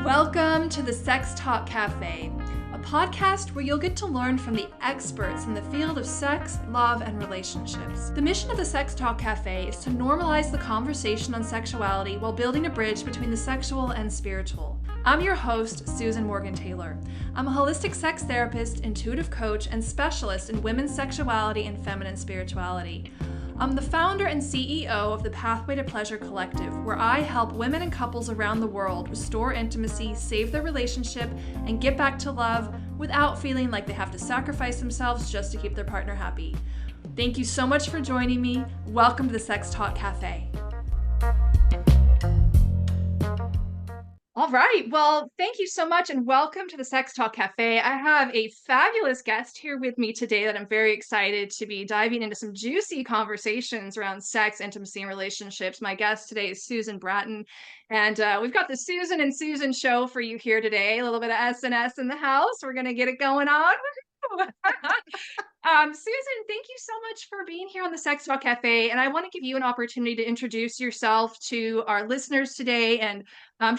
Welcome to the Sex Talk Cafe, a podcast where you'll get to learn from the experts in the field of sex, love, and relationships. The mission of the Sex Talk Cafe is to normalize the conversation on sexuality while building a bridge between the sexual and spiritual. I'm your host, Susan Morgan-Taylor. I'm a holistic sex therapist, intuitive coach, and specialist in women's sexuality and feminine spirituality. I'm the founder and CEO of the Pathway to Pleasure Collective, where I help women and couples around the world restore intimacy, save their relationship, and get back to love without feeling like they have to sacrifice themselves just to keep their partner happy. Thank you so much for joining me. Welcome to the Sex Talk Cafe. All right. Well, thank you so much and welcome to the Sex Talk Cafe. I have a fabulous guest here with me today that I'm very excited to be diving into some juicy conversations around sex, intimacy, and relationships. My guest today is Susan Bratton, and we've got the Susan and Susan show for you here today. A little bit of S&S in the house. We're going to get it going on. Susan, thank you so much for being here on the Sex Talk Cafe. And I want to give you an opportunity to introduce yourself to our listeners today and who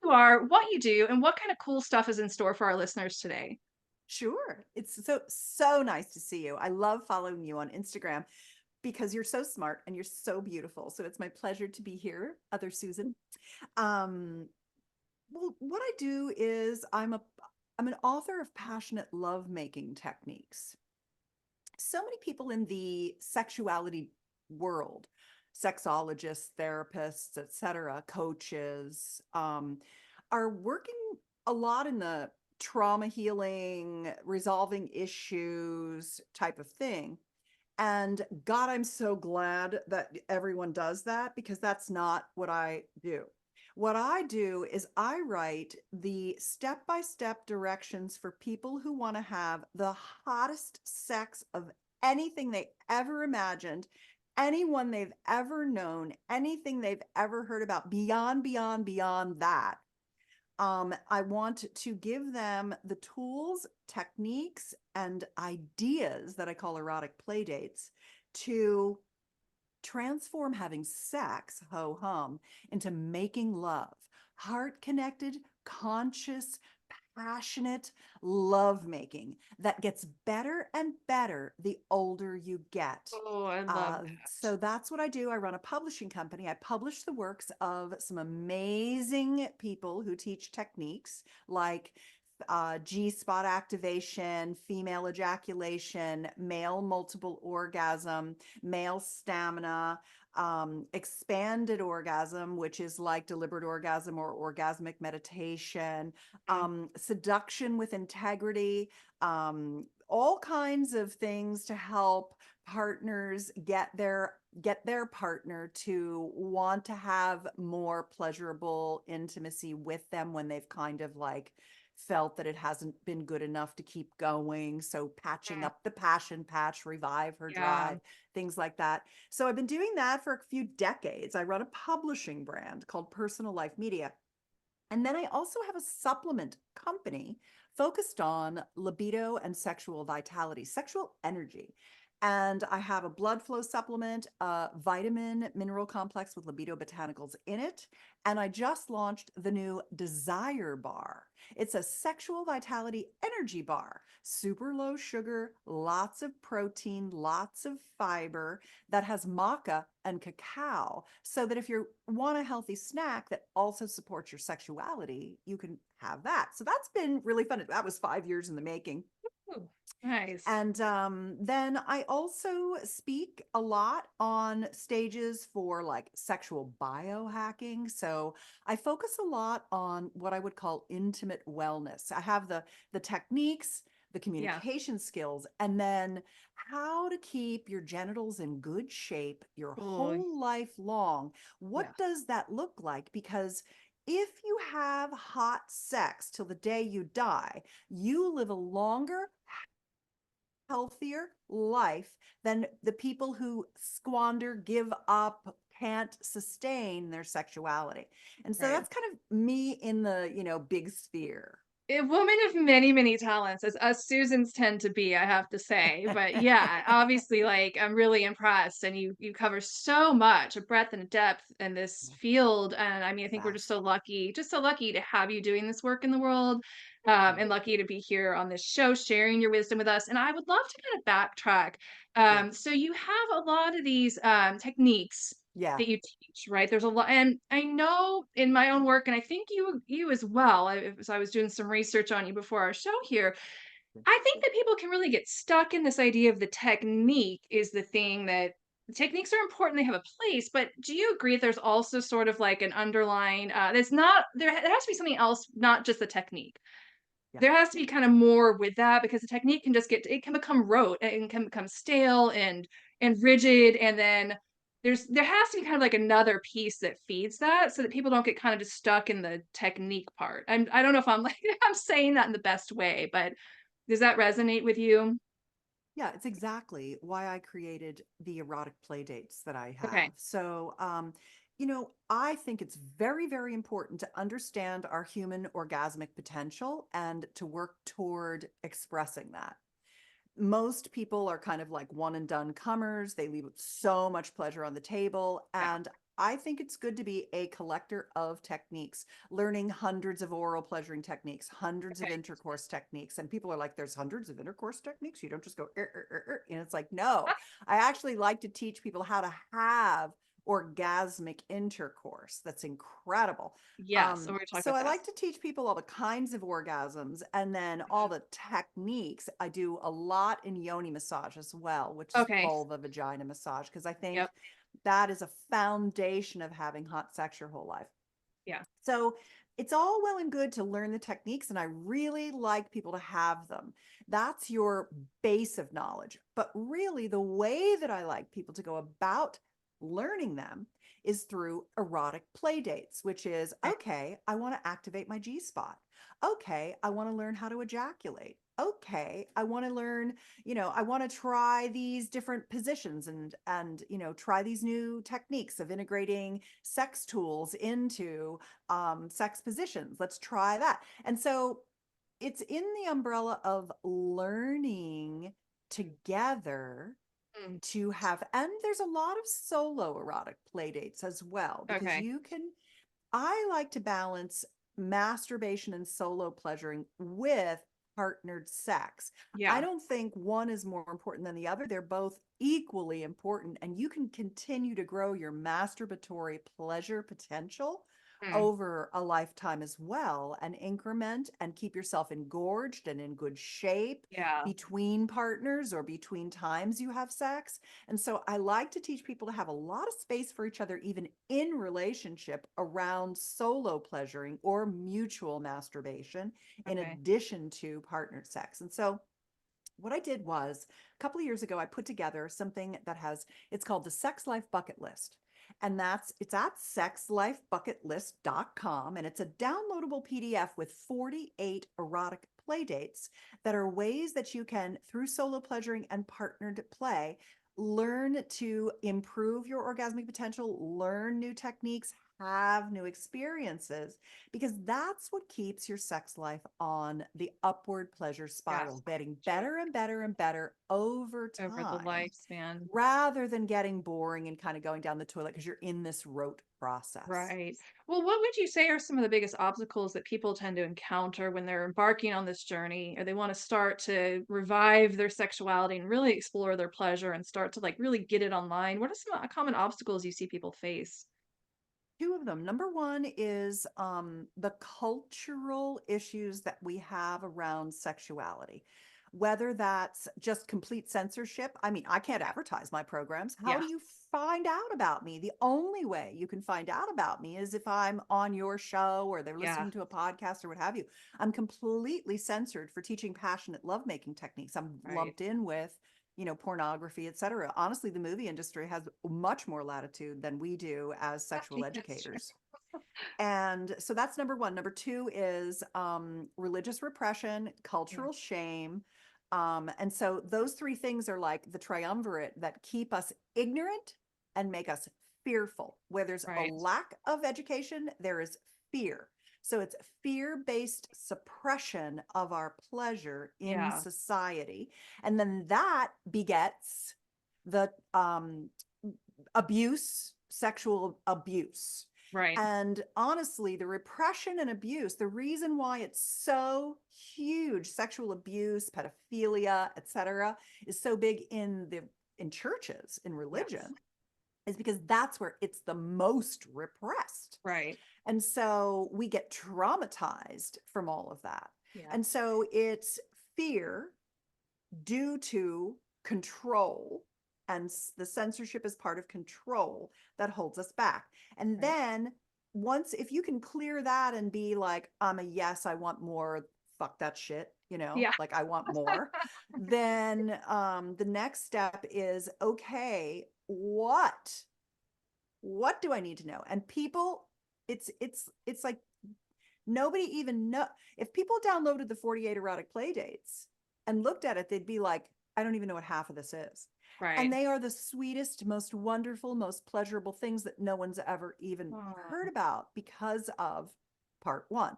you are, what you do, and what kind of cool stuff is in store for our listeners today. Sure. It's so nice to see you. I love following you on Instagram because you're so smart and you're so beautiful. So it's my pleasure to be here, other Susan. Well, what I do is I'm an author of passionate lovemaking techniques. So many people in the sexuality world, sexologists, therapists, etc., coaches, are working a lot in the trauma healing, resolving issues type of thing. And God, I'm so glad that everyone does that because that's not what I do. What I do is I write the step-by-step directions for people who want to have the hottest sex of anything they ever imagined, anyone they've ever known, anything they've ever heard about, beyond that. I want to give them the tools, techniques, and ideas that I call erotic play dates to transform having sex, ho-hum, into making love, heart-connected, conscious, passionate lovemaking that gets better and better the older you get. Oh, I love that. So that's what I do. I run a publishing company. I publish the works of some amazing people who teach techniques like G-spot activation, female ejaculation, male multiple orgasm, male stamina, expanded orgasm, which is like deliberate orgasm or orgasmic meditation, seduction with integrity, all kinds of things to help partners get their partner to want to have more pleasurable intimacy with them when they've kind of like felt that it hasn't been good enough to keep going. So patching up the passion patch, revive her drive, things like that. So I've been doing that for a few decades. I run a publishing brand called Personal Life Media. And then I also have a supplement company focused on libido and sexual vitality, sexual energy. And I have a blood flow supplement, a vitamin mineral complex with libido botanicals in it. And I just launched the new Desire Bar. It's a sexual vitality energy bar, super low sugar, lots of protein, lots of fiber that has maca and cacao. So that if you want a healthy snack that also supports your sexuality, you can have that. So that's been really fun. That was 5 years in the making. Ooh, nice. And then I also speak a lot on stages for like sexual biohacking. So I focus a lot on what I would call intimate wellness. I have the techniques, the communication skills, and then how to keep your genitals in good shape your whole life long. What does that look like? Because if you have hot sex till the day you die, you live a longer, healthier life than the people who squander, give up, can't sustain their sexuality. And so that's kind of me in the, big sphere. A woman of many, many talents, as us Susans tend to be, I have to say. But yeah, obviously, like I'm really impressed, and you cover so much, a breadth and a depth in this Yeah, field. And I mean, I think we're exactly. just so lucky to have you doing this work in the world, Yeah. and lucky to be here on this show, sharing your wisdom with us. And I would love to kind of backtrack. Yeah. So you have a lot of these techniques Yeah. that you teach, right? There's a lot, and I know in my own work, and I think you as well. As I was doing some research on you before our show here, I think that people can really get stuck in this idea of the technique is the thing that techniques are important. They have a place, but do you agree that there's also sort of like an underlying? That's not there. There has to be something else, not just the technique. Yeah. There has to be kind of more with that because the technique can just get it can become rote and can become stale and rigid, and then there has to be kind of like another piece that feeds that so that people don't get kind of just stuck in the technique part. I don't know if I'm like I'm saying that in the best way, but does that resonate with you? Yeah, it's exactly why I created the erotic play dates that I Okay. have. So, I think it's very, very important to understand our human orgasmic potential and to work toward expressing that. Most people are kind of like one and done comers. They leave so much pleasure on the table. Yeah. And I think it's good to be a collector of techniques, learning hundreds of oral pleasuring techniques, hundreds of Okay. intercourse techniques. And people are like, there's hundreds of intercourse techniques. You don't just go, and it's like, no, I actually like to teach people how to have orgasmic intercourse. That's incredible. Yes. So we're gonna talk So about I that. like to teach people all the kinds of orgasms and then all the techniques. I do a lot in yoni massage as well, which is Okay. vulva vagina massage, because I think Yep. that is a foundation of having hot sex your whole life. Yeah. So it's all well and good to learn the techniques, and I really like people to have them. That's your base of knowledge. But really, the way that I like people to go about learning them is through erotic play dates, which is Okay. okay, I want to activate my G spot. Okay, I want to learn how to ejaculate. Okay, I want to learn, I want to try these different positions and try these new techniques of integrating sex tools into sex positions. Let's try that. And so it's in the umbrella of learning together Mm. to have, and there's a lot of solo erotic play dates as well, because Okay. I like to balance masturbation and solo pleasuring with partnered sex. I Yeah. don't think one is more important than the other. They're both equally important, and you can continue to grow your masturbatory pleasure potential Mm. over a lifetime as well and increment and keep yourself engorged and in good shape Yeah. between partners or between times you have sex. And so I like to teach people to have a lot of space for each other, even in relationship, around solo pleasuring or mutual masturbation, in Okay. addition to partnered sex. And so what I did was a couple of years ago, I put together something it's called the Sex Life Bucket List. And it's at sexlifebucketlist.com. And it's a downloadable PDF with 48 erotic play dates that are ways that you can, through solo pleasuring and partnered play, learn to improve your orgasmic potential, learn new techniques, have new experiences, because that's what keeps your sex life on the upward pleasure Yes. spiral, getting True. better and better and better over Over the time, lifespan. rather than getting boring and kind of going down the toilet because you're in this rote process. Right. Well, what would you say are some of the biggest obstacles that people tend to encounter when they're embarking on this journey or they want to start to revive their sexuality and really explore their pleasure and start to like really get it online? What are some common obstacles you see people face? Two of them. Number one is the cultural issues that we have around sexuality, whether that's just complete censorship. I mean, I can't advertise my programs. How Yeah. do you find out about me? The only way you can find out about me is if I'm on your show or they're Yeah. listening to a podcast or what have you. I'm completely censored for teaching passionate lovemaking techniques. I'm Right. lumped in with pornography, etc. Honestly, the movie industry has much more latitude than we do as sexual That's true. educators. And so that's number one. Number two is religious repression, Yeah. cultural shame. And so those three things are like the triumvirate that keep us ignorant and make us fearful. Where there's a Right. lack of education, there is fear. So it's fear-based suppression of our pleasure in Yeah. society. And then that begets the abuse, sexual abuse. Right. And honestly, the repression and abuse, the reason why it's so huge, sexual abuse, pedophilia, etc., is so big in churches, in Yes. religion, is because that's where it's the most repressed. Right. And so we get traumatized from all of that. Yeah. And so it's fear due to control, and the censorship is part of control that holds us back. And Right. then once, if you can clear that and be like, I'm a yes, I want more, fuck that shit, Yeah. like I want more, then the next step is, okay, what do I need to know? And people, it's like nobody even know. If people downloaded the 48 erotic play dates and looked at it, they'd be like, I don't even know what half of this is. And Right. they are the sweetest, most wonderful, most pleasurable things that no one's ever even heard Oh, about because of part one.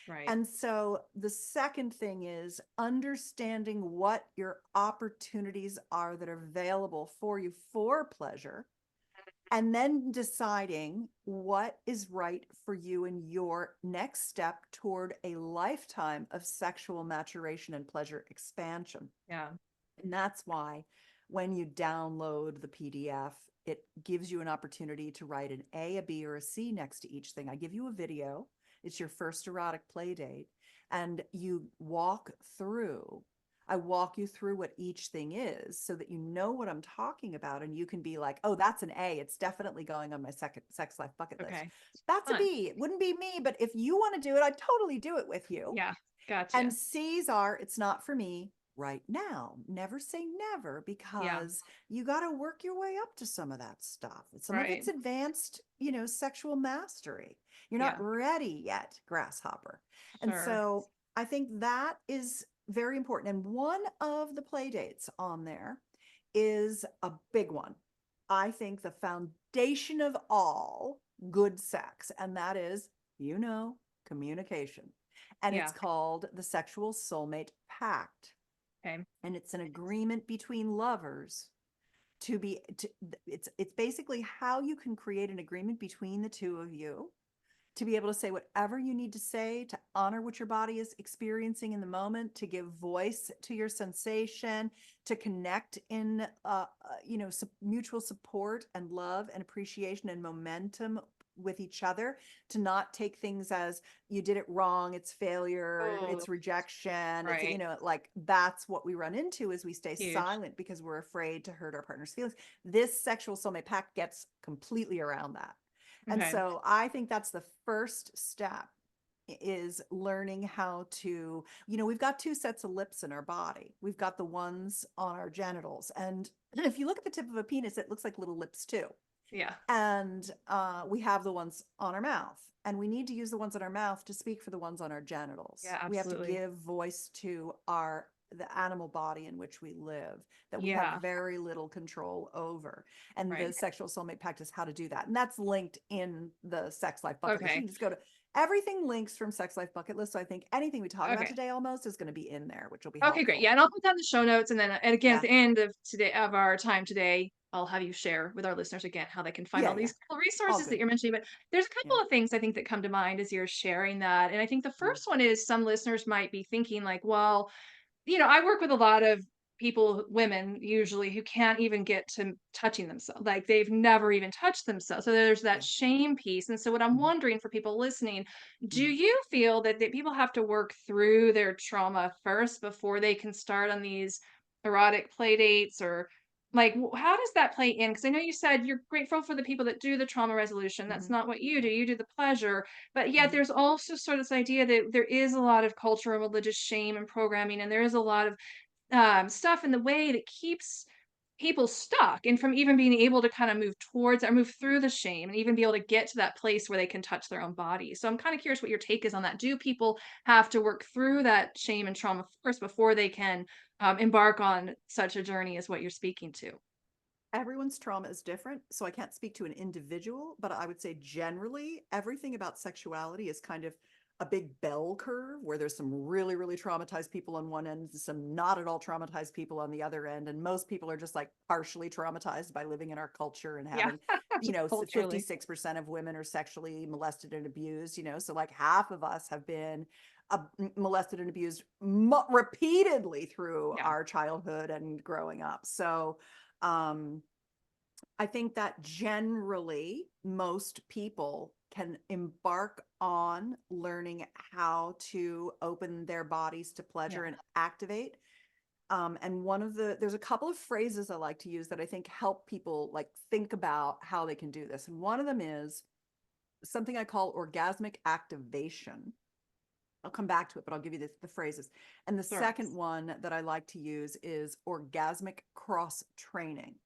right. And so the second thing is understanding what your opportunities are that are available for you for pleasure, and then deciding what is right for you in your next step toward a lifetime of sexual maturation and pleasure expansion. Yeah. And that's why when you download the PDF, it gives you an opportunity to write an A, a B, or a C next to each thing. I give you a video. It's your first erotic play date. And I walk you through what each thing is so that you know what I'm talking about. And you can be like, oh, that's an A. It's definitely going on my second sex life bucket list. Okay. That's a Fun. B. It wouldn't be me, but if you want to do it, I'd totally do it with you. Yeah. And Gotcha. C's are, it's not for me right now. Never say never, Yeah. because you got to work your way up to some of that stuff. Some of Right. it's advanced, sexual mastery. You're not Yeah. ready yet, grasshopper. And Sure. so I think that is very important. And one of the play dates on there is a big one. I think the foundation of all good sex, and that is, communication. And it's Yeah. called the Sexual Soulmate Pact. Okay. And it's an agreement between lovers it's basically how you can create an agreement between the two of you to be able to say whatever you need to say, to honor what your body is experiencing in the moment, to give voice to your sensation, to connect in mutual support and love and appreciation and momentum with each other, to not take things as you did it wrong, it's failure, Oh, it's rejection, it's right. like that's what we run into, is we stay Huge. silent because we're afraid to hurt our partner's feelings. This sexual soulmate pact gets completely around that. And Okay. so I think that's the first step, is learning how to, we've got two sets of lips in our body. We've got the ones on our genitals. And if you look at the tip of a penis, it looks like little lips too. Yeah. And we have the ones on our mouth. And we need to use the ones on our mouth to speak for the ones on our genitals. Yeah, We have to absolutely. give voice to the animal body in which we live, that we have Yeah. very little control over. And Right. the Sexual Soulmate Pact is how to do that. And that's linked in the Sex Life Bucket List. You Okay. can just go to everything, links from Sex Life Bucket List. So I think anything we talk about Okay. today almost is going to be in there, which will be Okay, great. helpful. Yeah, and I'll put down the show notes, and then and again at Yeah. the end of today of our time today, I'll have you share with our listeners again how they can find Yeah. all Yeah. these cool All resources that good. you're mentioning. But there's a Yeah. couple of things I think that come to mind as you're sharing that. And I think the Mm. first one is some listeners might be thinking like, well, I work with a lot of people, women usually, who can't even get to touching themselves. Like they've never even touched themselves. So there's that Yeah. shame piece. And so what I'm Mhm. wondering for people listening, do Mhm. you feel that people have to work through their trauma first before they can start on these erotic play dates, or like how does that play in? Because I know you said you're grateful for the people that do the trauma resolution. That's Mhm. not what you do. Yeah. You do the pleasure. But yet Mhm. there's also sort of this idea that there is a lot of cultural and religious shame and programming, and there is a lot of stuff in the way that keeps people stuck and from even being able to kind of move towards or move through the shame and even be able to get to that place where they can touch their own body. So I'm kind of curious what your take is on that. Do people have to work through that shame and trauma first before they can embark on such a journey as what you're speaking to? Everyone's trauma is different, so I can't speak to an individual, but I would say generally everything about sexuality is kind of a big bell curve where there's some really, really traumatized people on one end, some not at all traumatized people on the other end. And most people are just like partially traumatized by living in our culture and Yeah. having, you know, Culturally. 56% of women are sexually molested and abused, you know, so like half of us have been molested and abused repeatedly through Yeah. our childhood and growing up. So, I think that generally most people can embark on learning how to open their bodies to pleasure Yeah. and activate. And there's a couple of phrases I like to use that I think help people like think about how they can do this. And one of them is something I call orgasmic activation. I'll come back to it, but I'll give you the phrases. And the Sure. second one that I like to use is orgasmic cross training.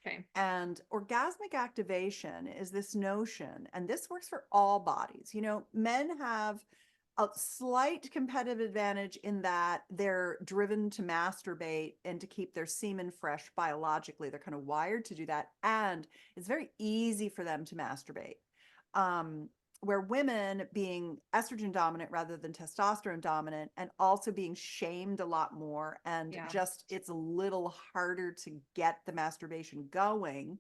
Okay. And orgasmic activation is this notion, and this works for all bodies. You know, men have a slight competitive advantage in that they're driven to masturbate and to keep their semen fresh biologically. They're kind of wired to do that. And it's very easy for them to masturbate. Where women, being estrogen dominant rather than testosterone dominant, and also being shamed a lot more, and Yeah. just it's a little harder to get the masturbation going,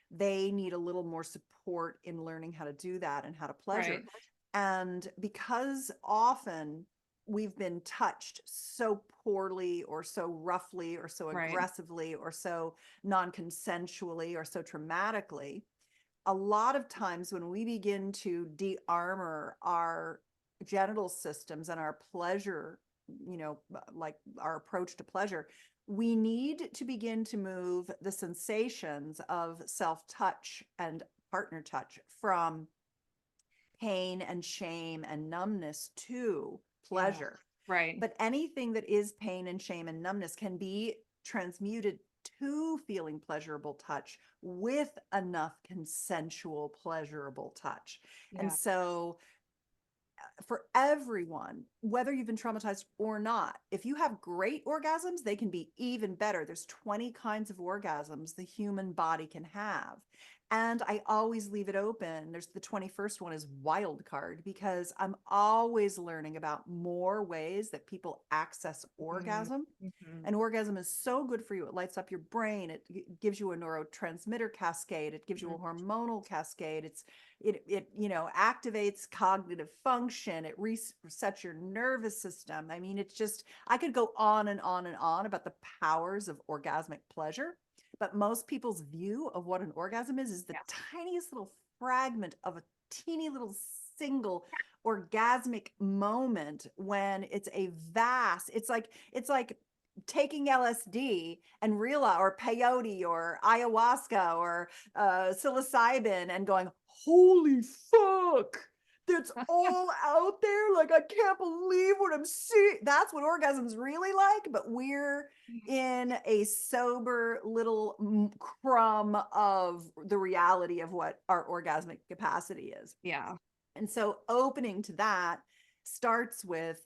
they need a little more support in learning how to do that and how to pleasure. Right. And because often we've been touched so poorly or so roughly or so Right. aggressively or so non-consensually or so traumatically, a lot of times when we begin to de-armor our genital systems and our pleasure, you know, like our approach to pleasure, we need to begin to move the sensations of self-touch and partner touch from pain and shame and numbness to Yeah. pleasure. Right. But anything that is pain and shame and numbness can be transmuted to feeling pleasurable touch with enough consensual, pleasurable touch. And Yeah. so, for everyone, whether you've been traumatized or not, if you have great orgasms, they can be even better. There's 20 kinds of orgasms the human body can have. And I always leave it open. There's the 21st one is wild card because I'm always learning about more ways that people access orgasm. Mm-hmm. An orgasm is so good for you. It lights up your brain. It gives you a neurotransmitter cascade. It gives you a hormonal cascade. It you know, activates cognitive function. It resets your nervous system. I mean, it's just, I could go on and on and on about the powers of orgasmic pleasure, but most people's view of what an orgasm is the Yeah. tiniest little fragment of a teeny little single orgasmic moment, when it's a vast, it's like taking LSD and realize, or peyote or ayahuasca or psilocybin, and going, holy fuck, that's all out there. Like, I can't believe what I'm seeing. That's what orgasm's really like. But we're in a sober little crumb of the reality of what our orgasmic capacity is. Yeah. And so opening to that starts with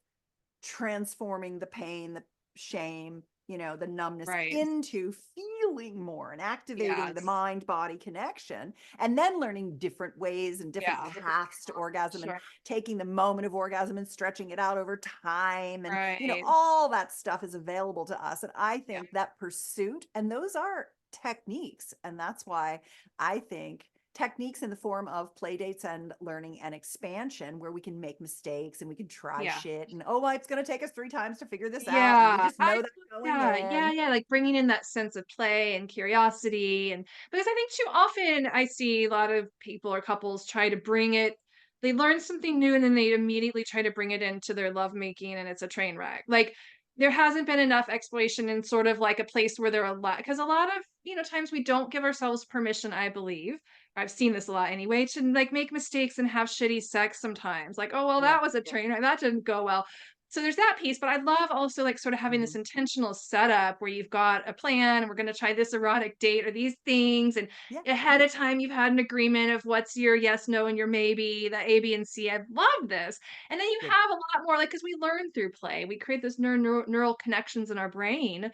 transforming the pain, the shame, you know, the numbness Right. into feeling more and activating the Yes. mind body connection, and then learning different ways and different Yeah. paths to orgasm, and Sure. taking the moment of orgasm and stretching it out over time. And, you know, Right. all that stuff is available to us. And I Yeah. think that pursuit, and those are techniques. And that's why I think techniques in the form of play dates and learning and expansion, where we can make mistakes and we can try Yeah. shit, and oh, it's going to take us 3 times to figure this out, and we Yeah, just know that going yeah, in. yeah, like bringing in that sense of play and curiosity. And because I think too often I see a lot of people or couples try to bring it, they learn something new and then they immediately try to bring it into their lovemaking and it's a train wreck. Like there hasn't been enough exploration in sort of like a place where there are a lot, because a lot of, times we don't give ourselves permission, I believe. I've seen this a lot anyway, to like make mistakes and have shitty sex sometimes. Like, oh well, Yeah. that was a train wreck. That didn't go well. So there's that piece, but I love also like sort of having Mm-hmm. this intentional setup where you've got a plan and we're going to try this erotic date or these things. And Yeah. ahead of time, you've had an agreement of what's your yes, no, and your maybe, the A, B, and C. I love this. And then you Good. have a lot more, like, because we learn through play, we create those neural connections in our brain,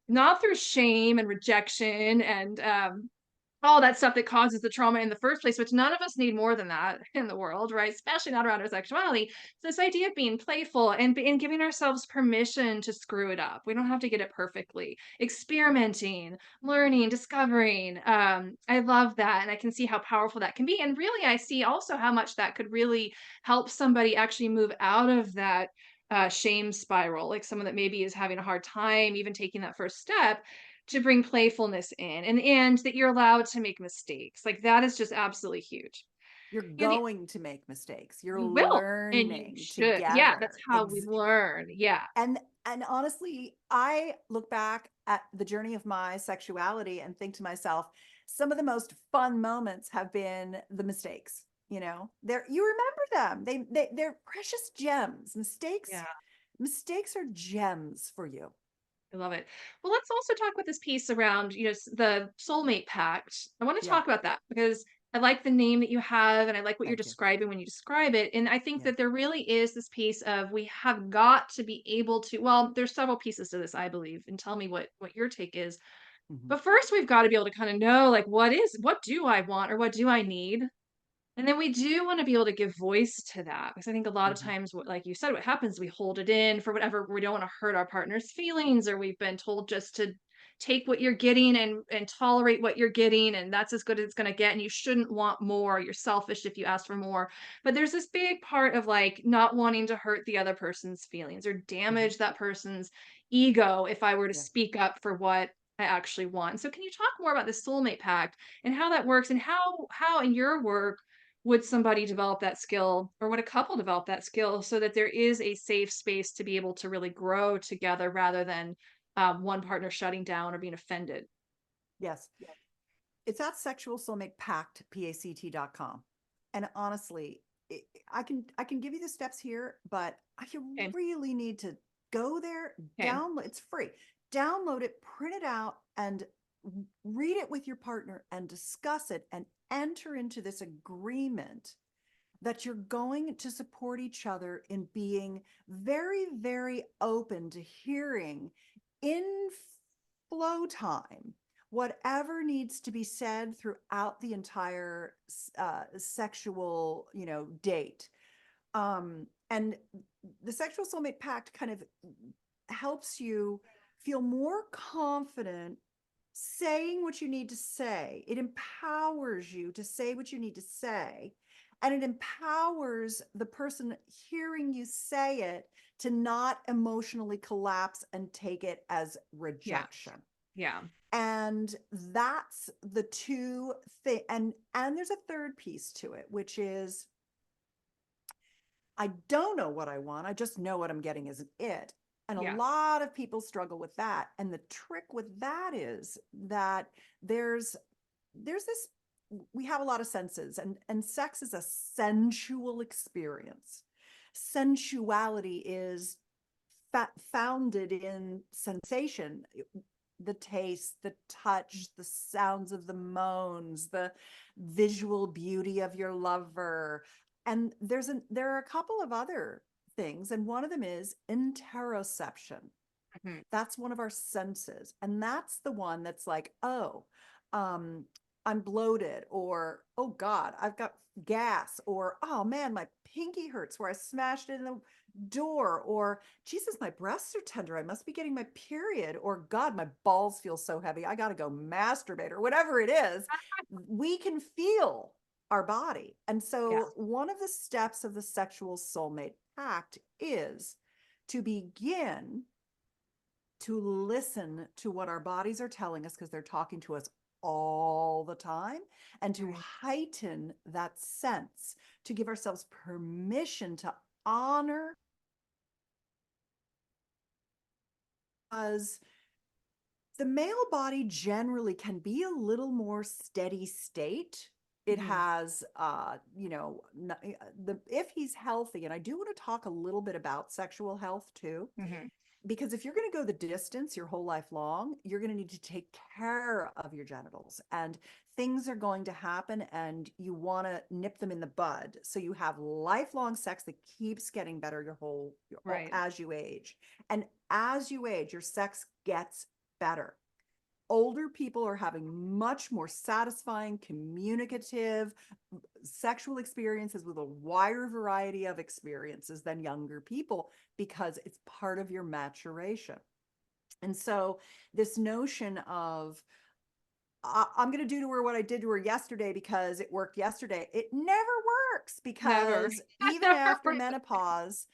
not through shame and rejection and all that stuff that causes the trauma in the first place, which none of us need more than that in the world, right? Especially not around our sexuality. So this idea of being playful and giving ourselves permission to screw it up. We don't have to get it perfectly. Experimenting, learning, discovering. I love that. And I can see how powerful that can be. And really, I see also how much that could really help somebody actually move out of that shame spiral, like someone that maybe is having a hard time even taking that first step to bring playfulness in and that you're allowed to make mistakes. Like that is just absolutely huge. You're You know, going to make mistakes. You're you will and you learning should. Yeah, that's together. how we learn. Yeah. And honestly, I look back at the journey of my sexuality and think to myself, some of the most fun moments have been the mistakes. You know, you remember them. They're precious gems. Yeah. Mistakes are gems for you. I love it. Well, let's also talk about this piece around, the soulmate pact. I want to Yeah. talk about that because I like the name that you have and I like what you're Thank you. describing when you describe it. And I think Yeah. that there really is this piece of we have got to be able to, well, there's several pieces to this, I believe, and tell me what your take is. Hmm. But first we've got to be able to kind of know like what do I want or what do I need? And then we do want to be able to give voice to that because I think a lot of Hmm. times, like you said, what happens, we hold it in for whatever, we don't want to hurt our partner's feelings, or we've been told just to take what you're getting and tolerate what you're getting, and that's as good as it's going to get. And you shouldn't want more. You're selfish if you ask for more. But there's this big part of like not wanting to hurt the other person's feelings or Hmm. damage that person's ego if I were to Yeah. speak up for what I actually want. So can you talk more about the soulmate pact and how that works and how in your work would somebody develop that skill or would a couple develop that skill so that there is a safe space to be able to really grow together rather than one partner shutting down or being offended? Yes. It's at sexualsoulmatepact.com. And honestly, I can give you the steps here, but you Okay. really need to go there, Okay. download. It's free. Download it, print it out, and read it with your partner and discuss it and enter into this agreement that you're going to support each other in being very, very open to hearing in flow time whatever needs to be said throughout the entire sexual, date. And the sexual soulmate pact kind of helps you feel more confident saying what you need to say. It empowers you to say what you need to say. And it empowers the person hearing you say it to not emotionally collapse and take it as Yeah. rejection. Yeah. And that's the two thing. And there's a third piece to it, which is I don't know what I want. I just know what I'm getting isn't it. And a Yeah. lot of people struggle with that. And the trick with that is that there's this we have a lot of senses and sex is a sensual experience. Sensuality is founded in sensation, the taste, the touch, the sounds of the moans, the visual beauty of your lover. And there are a couple of other things, and one of them is interoception. Mhm. That's one of our senses. And that's the one that's like, oh, um, I'm bloated, or oh God, I've got gas, or oh man, my pinky hurts where I smashed it in the door, or Jesus, my breasts are tender. I must be getting my period, or God, my balls feel so heavy. I got to go masturbate, or whatever it is. We can feel our body. And Yeah. so, one of the steps of the sexual soulmate pact is to begin to listen to what our bodies are telling us because they're talking to us all the time, and to Right. heighten that sense, to give ourselves permission to honor, because the male body generally can be a little more steady state. It Mhm. has if he's healthy, and I do want to talk a little bit about sexual health too, Mhm. because if you're going to go the distance your whole life long, you're going to need to take care of your genitals, and things are going to happen, and you want to nip them in the bud so you have lifelong sex that keeps getting better Right. as you age. And as you age, your sex gets better. older people are having much more satisfying, communicative, sexual experiences with a wider variety of experiences than younger people because it's part of your maturation. And so this notion of I'm going to do to her what I did to her yesterday because it worked yesterday. It never works Never. because even Never after works. menopause,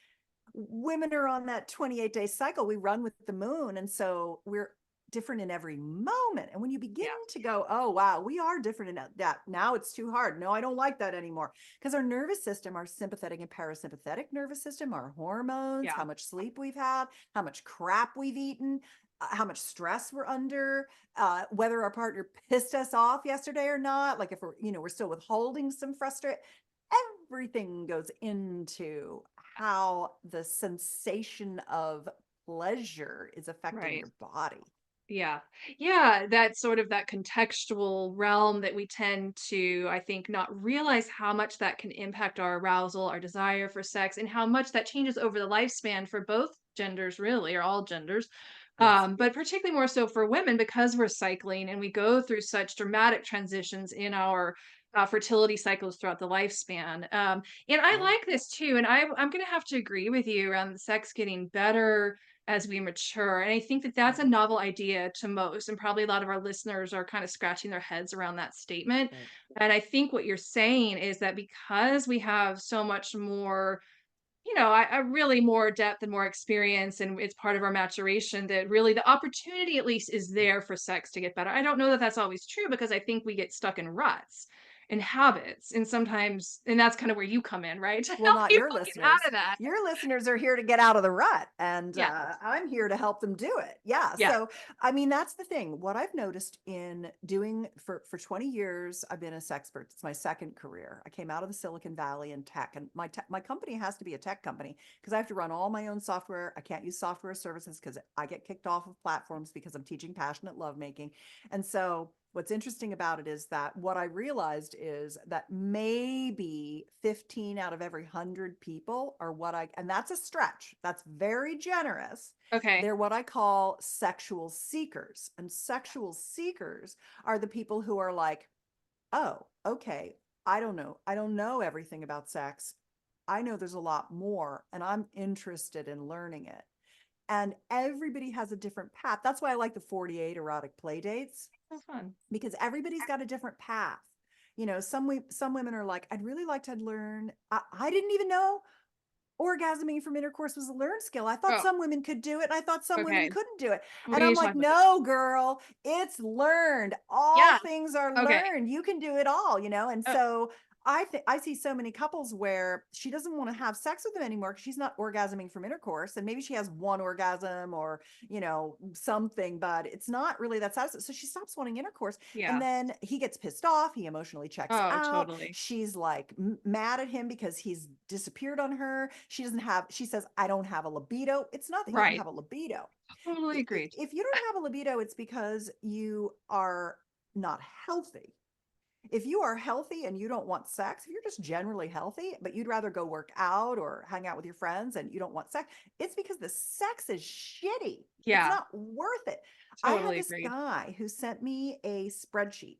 women are on that 28-day cycle. We run with the moon. And so we're different in every moment. And when you begin Yeah. to go, oh, wow, we are different in that. Now it's too hard. No, I don't like that anymore. Because our nervous system, our sympathetic and parasympathetic nervous system, our hormones, Yeah. how much sleep we've had, how much crap we've eaten, how much stress we're under, whether our partner pissed us off yesterday or not, like if we're still withholding some frustration, everything goes into how the sensation of pleasure is affecting Right. your body. Yeah. Yeah, that's sort of that contextual realm that we tend to, I think, not realize how much that can impact our arousal, our desire for sex, and how much that changes over the lifespan for both genders, really, or all genders. Yes. But particularly more so for women because we're cycling and we go through such dramatic transitions in our fertility cycles throughout the lifespan. And I Yeah. like this too. And I'm going to have to agree with you around the sex getting better as we mature. And I think that that's a Mhm. novel idea to most. And probably a lot of our listeners are kind of scratching their heads around that statement. Right. And I think what you're saying is that because we have so much more, I really more depth and more experience, and it's part of our maturation that really the opportunity at least is there for sex to get better. I don't know that that's always true because I think we get stuck in ruts and habits. And sometimes, and that's kind of where you come in, right? To Well, help not your people get out listeners. of that. Your listeners are here to get out of the rut, and Yeah. I'm here to help them do it. Yeah. Yeah. So, I mean, that's the thing. What I've noticed in doing for 20 years, I've been a sexpert. It's my second career. I came out of the Silicon Valley in tech, and my company has to be a tech company because I have to run all my own software. I can't use software services because I get kicked off of platforms because I'm teaching passionate lovemaking, and so what's interesting about it is that what I realized is that maybe 15 out of every 100 people are and that's a stretch. That's very generous. Okay. They're what I call sexual seekers. And sexual seekers are the people who are like, oh, okay, I don't know. I don't know everything about sex. I know there's a lot more, and I'm interested in learning it. And everybody has a different path. That's why I like the 48 erotic play dates That's fun. because everybody's got a different path. Some women are like, I'd really like to learn. I didn't even know orgasming from intercourse was a learned skill. I thought Oh, some women could do it, and I thought some women okay. couldn't do it. What And are I'm you like, talking about? no, girl, it's learned. All Yeah. things are Okay. learned. You can do it all. And Oh, so I see so many couples where she doesn't want to have sex with them anymore because she's not orgasming from intercourse, and maybe she has one orgasm or something, but it's not really that satisfying. So she stops wanting intercourse, and yeah. then he gets pissed off. He emotionally checks Oh, out. totally. She's like mad at him because he's disappeared on her. She says, I don't have a libido. It's not that you don't Right. have a libido. Totally agreed. If you don't have a libido, it's because you are not healthy. If you are healthy and you don't want sex, if you're just generally healthy, but you'd rather go work out or hang out with your friends and you don't want sex, it's because the sex is shitty. It's Yeah. not worth it. I had Totally this agreed. guy who sent me a spreadsheet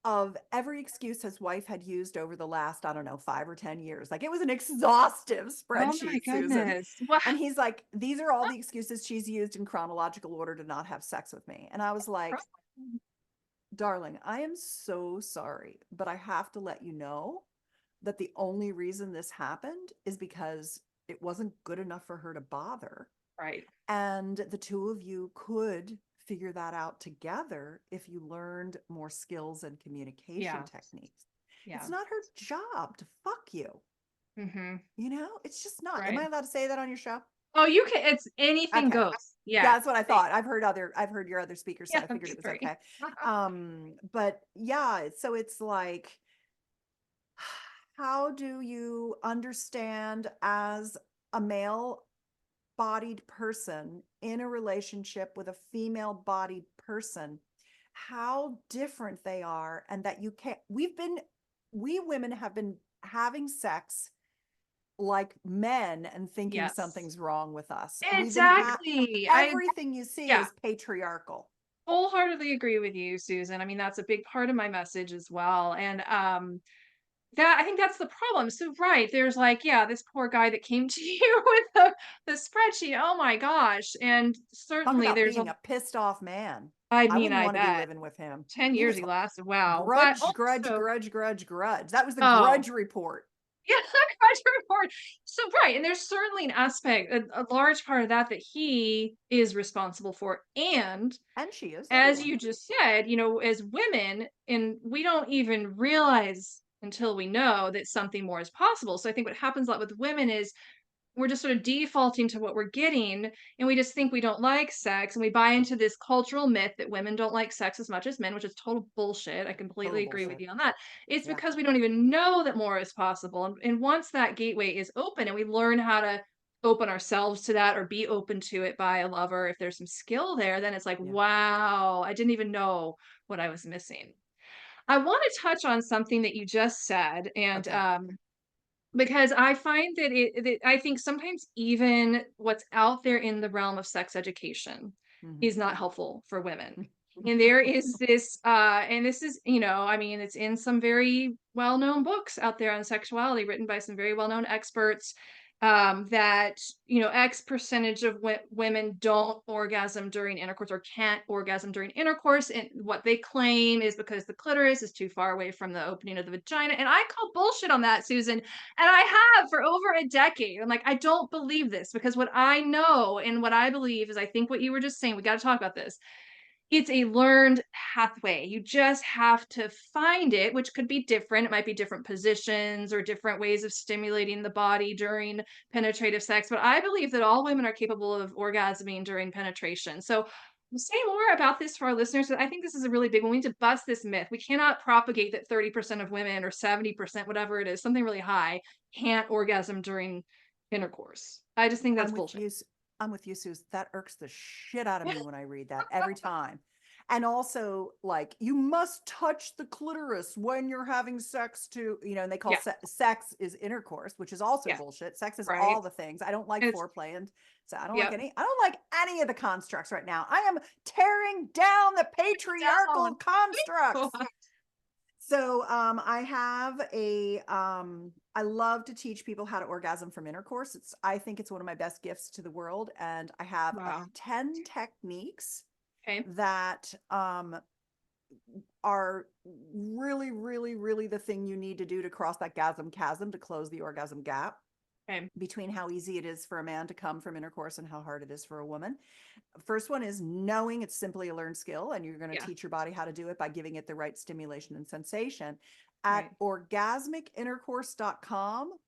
of every excuse his wife had used over the last, I don't know, 5 or 10 years. Like it was an exhaustive Oh my spreadsheet, Susan. goodness. Wow. And he's like, these are all the excuses she's used in chronological order to not have sex with me. And I was like, darling, I am so sorry, but I have to let you know that the only reason this happened is because it wasn't good enough for her to bother. Right. And the two of you could figure that out together if you learned more skills and communication Yeah. techniques. It's Yeah. not her job to fuck you. Mm-hmm. It's just not. Am I Right. allowed to say that on your show? Oh, you can, it's anything Okay. goes. Yeah, Yeah. that's what I Thanks. thought. I've heard your other speakers, so Yeah. I figured it Thanks, was sorry. okay. But yeah, so it's like, how do you understand as a male bodied person in a relationship with a female bodied person how different they are, and that you can't we women have been having sex like men and thinking Yes. something's wrong with us. Exactly. Everything you see Yeah. is patriarchal. wholeheartedly agree with you, Susan. I mean, that's a big part of my message as well. And that I think that's the problem. So right, there's like, yeah, this poor guy that came to you with the spreadsheet. Oh my gosh. And Talk certainly about there's a being a pissed off man. I I mean, wouldn't I want to be bet living with him. 10 He years was he lasted. Wow. But grudge, grudge, also, grudge, grudge, grudge. That was the oh, grudge report. yeah, grudge report. So right, and there's certainly an aspect, a large part of that that he is responsible for. And And she is, as everyone. you just said, as women, and we don't even realize until we know that something more is possible. So I think what happens a lot with women is we're just sort of defaulting to what we're getting, and we just think we don't like sex, and we buy into this cultural myth that women don't like sex as much as men, which is total bullshit. I Total completely agree with bullshit. you on that. It's Yeah. because we don't even know that more is possible. And once that gateway is open and we learn how to open ourselves to that or be open to it by a lover, if there's some skill there, then it's like, Yeah. wow, I didn't even know what I was missing. I want to touch on something that you just said, and Okay. because I find that I think sometimes even what's out there in the realm of sex education Hmm. is not helpful for women. And there is this, and this is, I mean, it's in some very well-known books out there on sexuality written by some very well-known experts, that, X percentage of women don't orgasm during intercourse or can't orgasm during intercourse. And what they claim is because the clitoris is too far away from the opening of the vagina. And I call bullshit on that, Susan. And I have for over a decade. I'm like, I don't believe this because what I know and what I believe is I think what you were just saying, we got to talk about this. It's a learned pathway. You just have to find it, which could be different. It might be different positions or different ways of stimulating the body during penetrative sex. But I believe that all women are capable of orgasming during penetration. So say more about this for our listeners. I think this is a really big one. We need to bust this myth. We cannot propagate that 30% of women or 70%, whatever it is, something really high, can't orgasm during intercourse. I just think that's I'm with bullshit. you. I'm with you, Suze. That irks the shit out of me when I read that every time. And also, like, you must touch the clitoris when you're having sex and they call Yeah. sex is intercourse, which is also Yeah. bullshit. Sex is Right. all the things. I don't like And it's, foreplay. And so yeah. I don't like any of the constructs right now. I am tearing down the patriarchal Down. constructs. So I have I love to teach people how to orgasm from intercourse. I think it's one of my best gifts to the world. And I have Wow. 10 techniques Okay. that are really, really, really the thing you need to do to cross that gasm chasm, to close the orgasm gap Okay. between how easy it is for a man to come from intercourse and how hard it is for a woman. First one is knowing it's simply a learned skill, and you're going to Yeah. teach your body how to do it by giving it the right stimulation and sensation. At Right. orgasmicintercourse.com,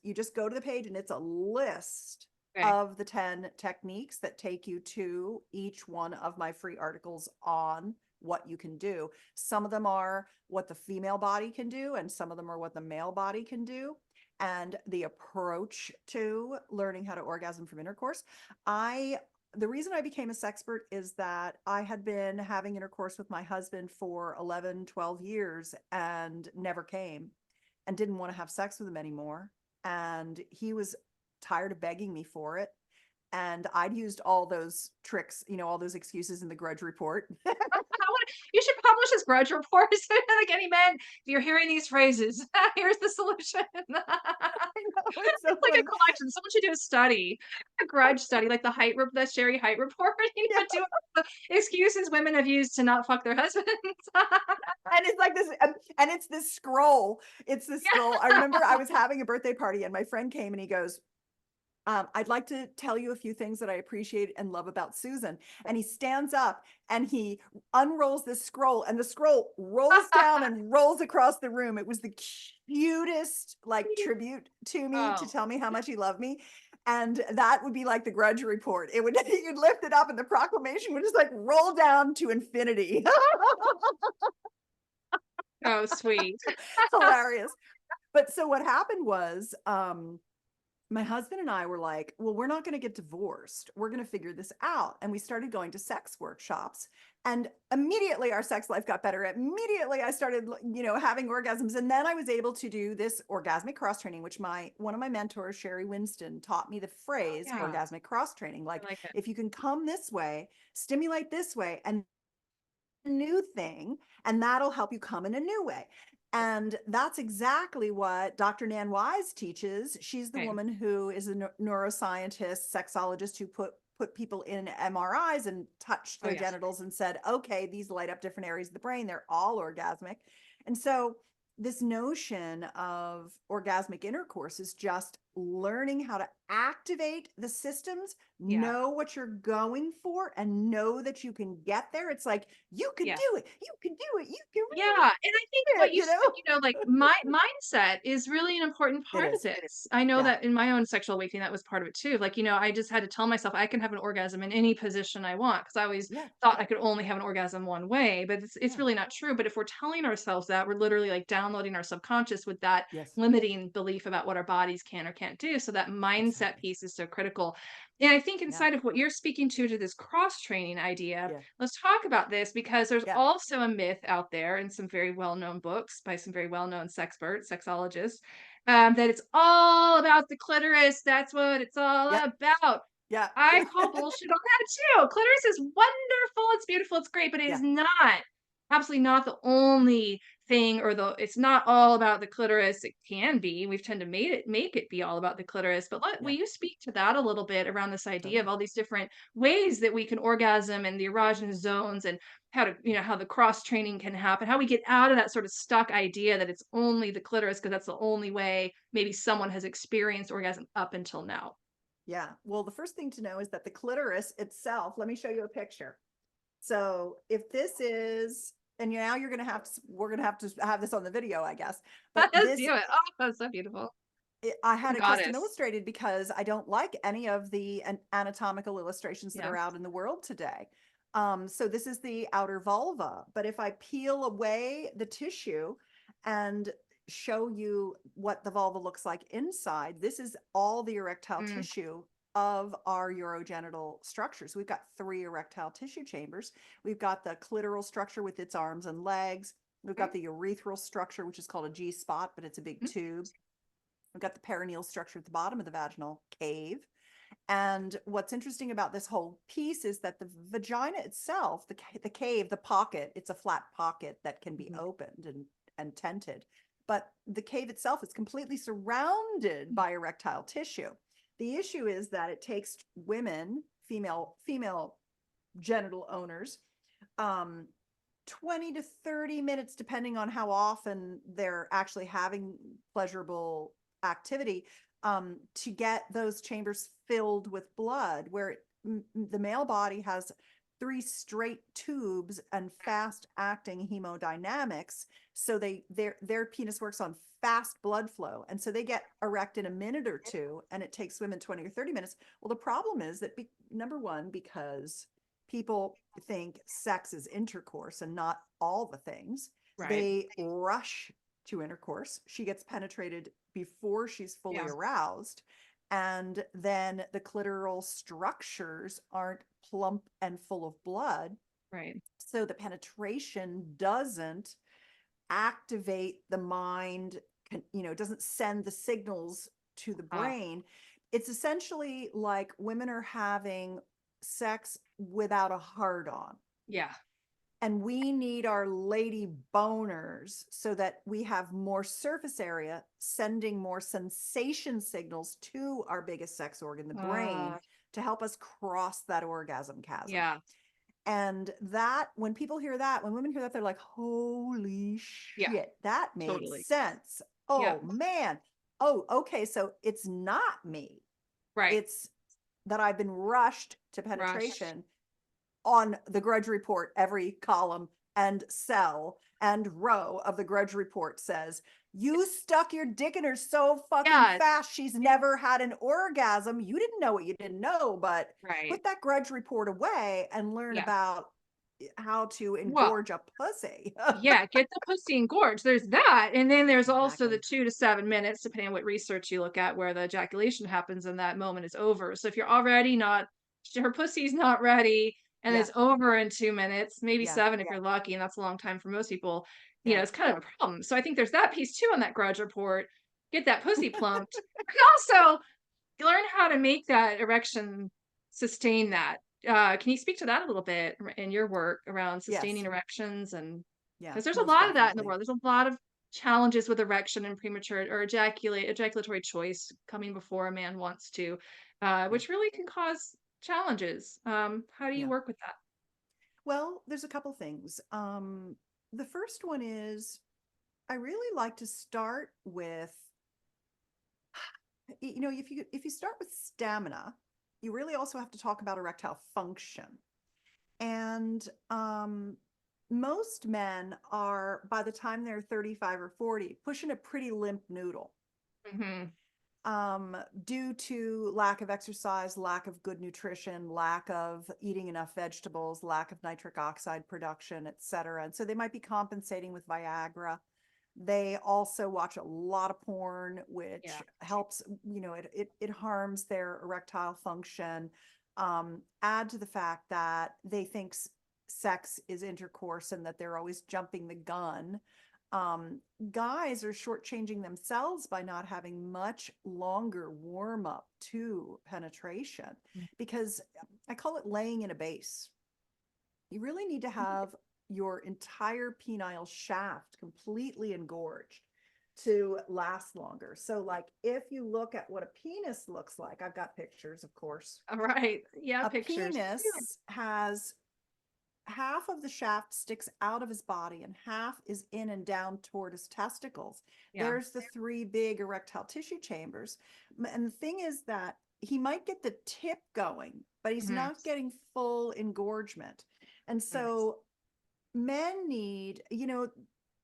you just go to the page and it's a list Okay. of the 10 techniques that take you to each one of my free articles on what you can do. Some of them are what the female body can do, and some of them are what the male body can do. And the approach to learning how to orgasm from intercourse. The reason I became a sexpert is that I had been having intercourse with my husband for 11, 12 years and never came and didn't want to have sex with him anymore. And he was tired of begging me for it. And I'd used all those tricks, all those excuses in the grudge report. You should publish this grudge report. Like any man, if you're hearing these phrases, here's the solution. I know, it's so It's like a funny. collection. Someone should do a study, a grudge study, like the Sherry Height report. Yeah. Do the excuses women have used to not fuck their husbands. And it's like this, and it's this scroll. It's this scroll. I remember I was having a birthday party and my friend came and he goes, I'd like to tell you a few things that I appreciate and love about Susan. And he stands up and he unrolls this scroll, and the scroll rolls down and rolls across the room. It was the cutest tribute to me, to Oh, tell me how much he loved me. And that would be like the grudge report. It would, you'd lift it up and the proclamation would just roll down to infinity. oh, sweet. Hilarious. But so what happened was, my husband and I were like, well, we're not going to get divorced. We're going to figure this out. And we started going to sex workshops. And immediately our sex life got better. Immediately I started, having orgasms. And then I was able to do this orgasmic cross training, which one of my mentors, Sherry Winston, taught me the phrase Yeah, orgasmic cross training. I Like, like it. if you can come this way, stimulate this way, and new thing, and that'll help you come in a new way. And that's exactly what Dr. Nan Wise teaches. She's the Okay. woman who is a neuroscientist, sexologist who put people in MRIs and touched Oh, their yes. genitals and said, okay, these light up different areas of the brain. They're all orgasmic. And so this notion of orgasmic intercourse is just learning how to activate the systems, Yeah. know what you're going for, and know that you can get there. It's like, you can Yes. do it. You can do it. You can Yeah, really and I think do what it, you you said, know? like, my mindset is really an important It part of is. this. I know Yeah. that in my own sexual awakening, that was part of it too. Like, I just had to tell myself I can have an orgasm in any position I want because I always Yeah. thought I could only have an orgasm one way, but it's Yeah. really not true. But if we're telling ourselves that, we're literally like downloading our subconscious with that Yes. limiting belief about what our bodies can or can't do. So that mindset Exactly. piece is so critical. And I think Yeah. inside of what you're speaking to this cross training idea, Yeah. let's talk about this because there's Yeah. also a myth out there in some very well-known books by some very well-known sexologists, that it's all about the clitoris. That's what it's all Yeah. about. Yeah. I Yeah. call bullshit on that too. Clitoris is wonderful. It's beautiful. It's great, but it Yeah. is not, absolutely not the only thing, or it's not all about the clitoris. It can be. We've tend to make it be all about the clitoris. But will Yeah. you speak to that a little bit around this idea of Totally. all these different ways that we can orgasm and the erogenous zones, and how the cross training can happen, how we get out of that sort of stuck idea that it's only the clitoris because that's the only way maybe someone has experienced orgasm up until now. Yeah. Well, the first thing to know is that the clitoris itself, let me show you a picture. So if this is, and now we're going to have this on the video, I guess. But Let's this, do it. Oh, that's so beautiful. I had it custom Goddess. illustrated because I don't like any of the anatomical illustrations that Yeah. are out in the world today. So this is the outer vulva, but if I peel away the tissue and show you what the vulva looks like inside, this is all the erectile Mm, tissue of our urogenital structures. We've got 3 erectile tissue chambers. We've got the clitoral structure with its arms and legs. We've mm, got the urethral structure, which is called a G spot, but it's a big mm, tube. We've got the perineal structure at the bottom of the vaginal cave. And what's interesting about this whole piece is that the vagina itself, the cave, the pocket, it's a flat pocket that can be mhm, opened and tented. But the cave itself is completely surrounded by erectile tissue. The issue is that it takes women, female genital owners, 20 to 30 minutes, depending on how often they're actually having pleasurable activity, to get those chambers filled with blood, where the male body has 3 straight tubes and fast acting hemodynamics. So their penis works on fast blood flow. And so they get erect in a minute or two, and it takes women 20 or 30 minutes. Well, the problem is that number one, because people think sex is intercourse and not all the things, right. they rush to intercourse. She gets penetrated before she's fully Yeah. aroused. And then the clitoral structures aren't plump and full of blood. Right. So the penetration doesn't activate the mind, doesn't send the signals to the Ah, brain. It's essentially like women are having sex without a hard on. yeah. And we need our lady boners so that we have more surface area, sending more sensation signals to our biggest sex organ, the brain, Uh, to help us cross that orgasm chasm. yeah. And that, when people hear that, when women hear that, they're like, holy Yeah. shit, that made Totally. sense. Yeah. Oh man. Oh, okay. So it's not me. Right. It's that I've been rushed to Rushed. penetration. On the Grudge Report, every column and cell and row of the Grudge Report says, you stuck your dick in her so fucking Yeah. fast, she's never had an orgasm. You didn't know what you didn't know, but Right. put that Grudge Report away and learn Yeah. about how to Well, engorge a pussy. yeah, get the pussy engorged. There's that. And then there's also the Exactly. 2 to 7 minutes, depending on what research you look at, where the ejaculation happens and that moment is over. So if you're already not, her pussy's not ready and Yeah. it's over in 2 minutes, maybe Yeah. 7 if you're lucky, and that's a long time for most people, Yeah. it's kind of a problem. So I think there's that piece too on that Grudge Report. Get that pussy plumped. But also learn how to make that erection sustain that. Can you speak to that a little bit in your work around sustaining Yes. erections? And Yeah, because there's a most lot of that in the definitely. world. There's a lot of challenges with erection and premature or ejaculatory choice coming before a man wants to, Yeah. which really can cause challenges. How do you Yeah. work with that? Well, there's a couple things. The first one is I really like to start with, if you start with stamina, you really also have to talk about erectile function. And most men are, by the time they're 35 or 40, pushing a pretty limp noodle, Hmm. due to lack of exercise, lack of good nutrition, lack of eating enough vegetables, lack of nitric oxide production, et cetera. And so they might be compensating with Viagra. They also watch a lot of porn, which Yeah. helps, it harms their erectile function. Add to the fact that they think sex is intercourse and that they're always jumping the gun. Guys are shortchanging themselves by not having much longer warm up to penetration, because I call it laying in a base. You really need to have your entire penile shaft completely engorged to last longer. So, like, if you look at what a penis looks like, I've got pictures, of course. All right. Yeah, A pictures. penis has half of the shaft sticks out of his body and half is in and down toward his testicles. Yeah. There's the three big erectile tissue chambers. And the thing is that he might get the tip going, but he's Hmm. not getting full engorgement. And so men need,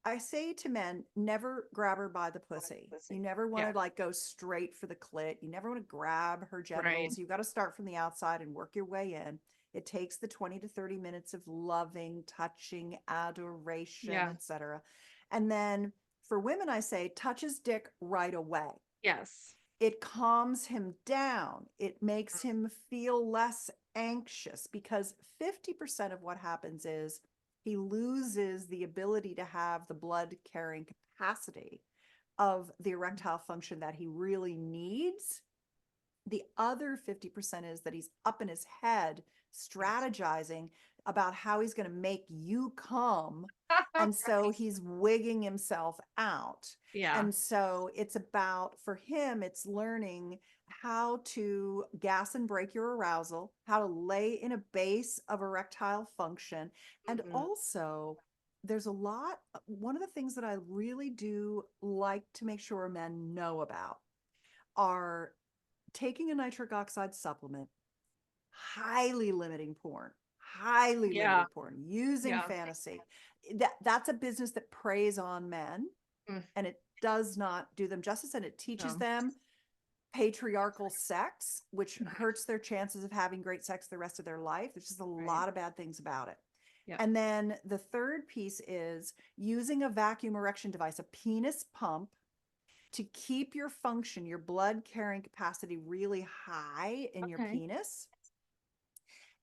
I say to men, never grab her by the pussy. You never want Yeah. to like go straight for the clit. You never want to grab her Right. genitals. You got to start from the outside and work your way in. It takes the 20 to 30 minutes of loving, touching, adoration, Yeah. etc. And then for women, I say touch his dick right away. Yes. It calms him down. It makes him feel less anxious, because 50% of what happens is he loses the ability to have the blood carrying capacity of the erectile function that he really needs. The other 50% is that he's up in his head Yes. strategizing about how he's going to make you come. And so he's wigging himself out. Yeah. And so it's about, for him, it's learning how to gas and break your arousal, how to lay in a base of erectile function. And Mhm. also, there's a lot, one of the things that I really do like to make sure men know about are taking a nitric oxide supplement, highly limiting porn, highly Yeah. limiting porn, using Yeah. fantasy. That's a business that preys on men, Mm. and it does not do them justice, and it teaches No. them patriarchal sex, which Mhm. hurts their chances of having great sex the rest of their life. There's just a Right. lot of bad things about it. Yeah. And then the third piece is using a vacuum erection device, a penis pump, to keep your function, your blood carrying capacity really high in your Okay. penis.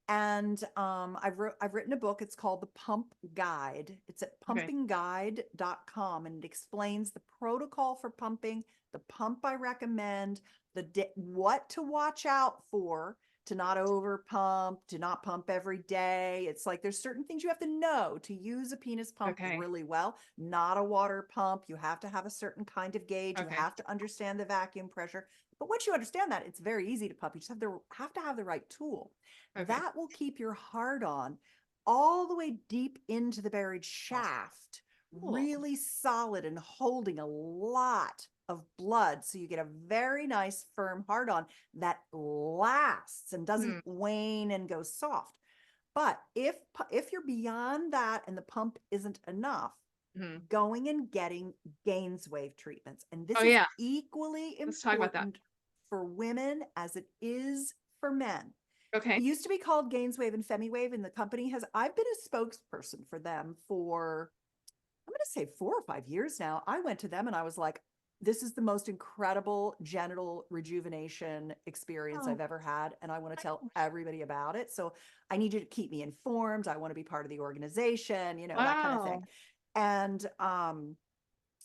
And I've written a book. It's called The Pump Guide. It's at Okay. pumpingguide.com, and it explains the protocol for pumping, the pump I recommend, what to watch out for, to not over pump, to not pump every day. It's like there's certain things you have to know to use a penis pump Okay. really well. Not a water pump. You have to have a certain kind of gauge. You Okay. have to understand the vacuum pressure. But once you understand that, it's very easy to pump. You just have to have the right tool. Okay. That will keep your heart on all the way deep into the buried shaft, Cool. really solid and holding a lot of blood. So you get a very nice firm heart on that lasts and doesn't Hmm. wane and go soft. But if you're beyond that and the pump isn't enough, Hmm. going and getting Gainswave treatments. And Oh this is yeah. equally Let's talk about that. important for women as it is for men. It Okay. used to be called Gainswave and FemiWave, and the company has, I've been a spokesperson for them for, I'm going to say 4 or 5 years now. I went to them and I was like, this is the most incredible genital rejuvenation experience Oh. I've ever had. And I want to tell everybody about it. So I need you to keep me informed. I want to be part of the organization, that kind of thing. Wow. And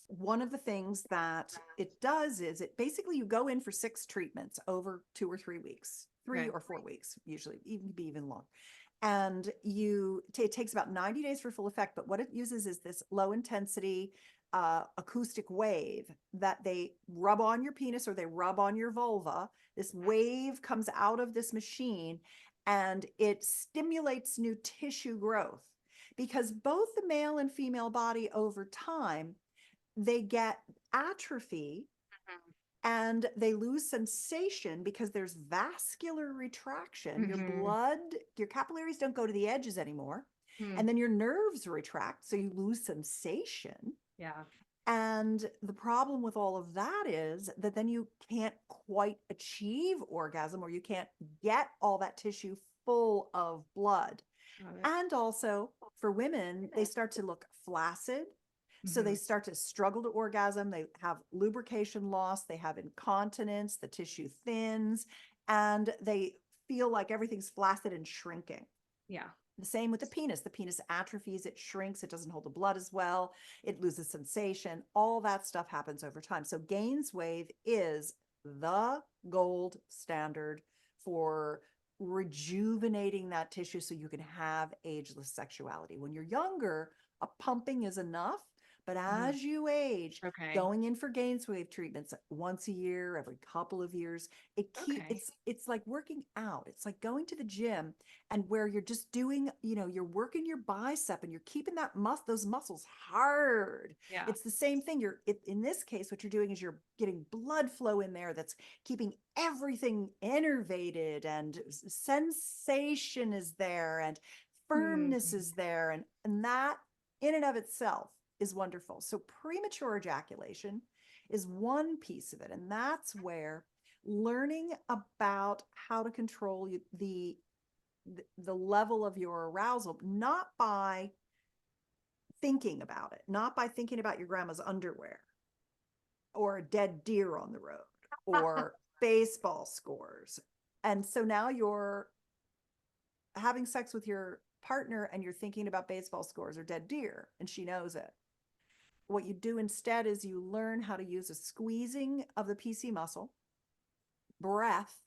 one of the things that it does is it basically, you go in for 6 treatments over 2 or 3 weeks. 3 or 4 weeks, usually, even be even long. And it takes about 90 days for full effect. But what it uses is this low intensity acoustic wave that they rub on your penis or they rub on your vulva. This wave comes out of this machine and it stimulates new tissue growth, because both the male and female body over time, they get atrophy and they lose sensation because there's vascular retraction. Your blood, your capillaries don't go to the edges anymore. And then your nerves retract, so you lose sensation. Yeah. And the problem with all of that is that then you can't quite achieve orgasm, or you can't get all that tissue full of blood. And also for women, they start to look flaccid. So they start to struggle to orgasm. They have lubrication loss. They have incontinence. The tissue thins and they feel like everything's flaccid and shrinking. Yeah. The same with the penis. The penis atrophies, it shrinks, it doesn't hold the blood as well, it loses sensation. All that stuff happens over time. So Gaines wave is the gold standard for rejuvenating that tissue so you can have ageless sexuality. When you're younger, a pumping is enough. But as you age, going in for Gaines wave treatments once a year, every couple of years, it's like working out. It's like going to the gym, and where you're just doing, you're working your bicep and you're keeping those muscles hard. Yeah. It's the same thing. In this case, what you're doing is you're getting blood flow in there that's keeping everything innervated, and sensation is there, and firmness is there, and that in and of itself is wonderful. So premature ejaculation is one piece of it. And that's where learning about how to control the level of your arousal, not by thinking about it, not by thinking about your grandma's underwear or a dead deer on the road or baseball scores. And so now you're having sex with your partner and you're thinking about baseball scores or dead deer, and she knows it. What you do instead is you learn how to use a squeezing of the PC muscle, breath,